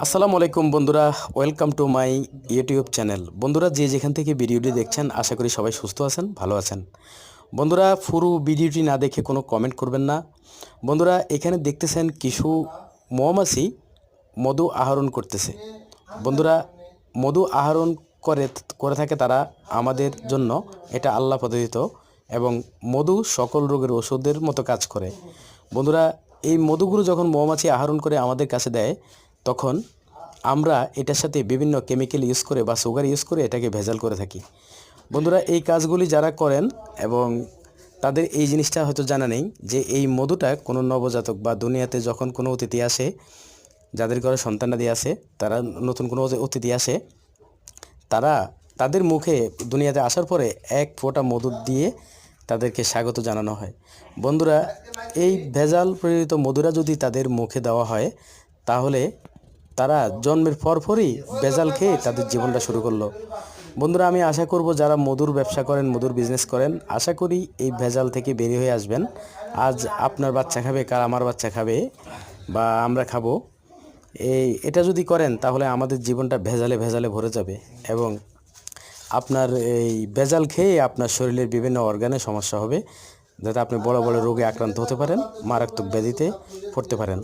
আসসালামু আলাইকুম বন্ধুরা, welcome to my YouTube channel. বন্ধুরা, যে যেখান থেকে ভিডিওটি দেখছেন আশা করি সবাই সুস্থ আছেন, ভালো আছেন। বন্ধুরা, পুরো ভিডিওটি না দেখে কোনো কমেন্ট করবেন না। বন্ধুরা, এখানে দেখতেছেন কিছু মৌমাছি মধু আহরণ করতেছে। বন্ধুরা, মধু আহরণ করে থাকে তারা আমাদের জন্য, এটা আল্লাহ প্রদত্ত, এবং মধু সকল রোগের ওষুধের মতো কাজ করে। বন্ধুরা, এই মধুগুলো যখন মৌমাছি আহরণ করে আমাদের কাছে দেয়, তখন আমরা এটার সাথে বিভিন্ন কেমিক্যাল ইউজ করে বা সুগার ইউজ করে এটাকে ভেজাল করে থাকি। বন্ধুরা, এই কাজগুলি যারা করেন এবং তাদের এই জিনিসটা হয়তো জানা নেই যে এই মধুটা কোনো নবজাতক বা দুনিয়াতে যখন কোনো অতিথি আসে, যাদের ঘরে সন্তানাদি আছে, তারা নতুন কোনো অতিথি আসে, তারা তাদের মুখে দুনিয়াতে আসার পরে এক ফোঁটা মধু দিয়ে তাদেরকে স্বাগত জানানো হয়। বন্ধুরা, এই ভেজাল প্রেরিত মধুরা যদি তাদের মুখে দেওয়া হয়, তাহলে তারা জন্মের পরপরই ভেজাল খেয়ে তাদের জীবনটা শুরু করলো। বন্ধুরা, আমি আশা করব যারা মধুর ব্যবসা করেন, মধুর বিজনেস করেন, আশা করি এই ভেজাল থেকে বেরিয়ে হয়ে আসবেন। আজ আপনার বাচ্চা খাবে, কাল আমার বাচ্চা খাবে বা আমরা খাবো। এটা যদি করেন তাহলে আমাদের জীবনটা ভেজালে ভেজালে ভরে যাবে, এবং আপনার এই ভেজাল খেয়ে আপনার শরীরের বিভিন্ন অর্গানে সমস্যা হবে, যাতে আপনি বড় বড় রোগে আক্রান্ত হতে পারেন, মারাত্মক ব্যাধিতে পড়তে পারেন।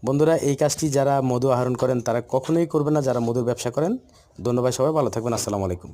বন্ধুরা, এই কাজটি যারা মধু আহরণ করেন তারা কখনোই করবেন না যারা মধুর ব্যবসা করেন। ধন্যবাদ, সবাই ভালো থাকবেন। আসসালামু আলাইকুম।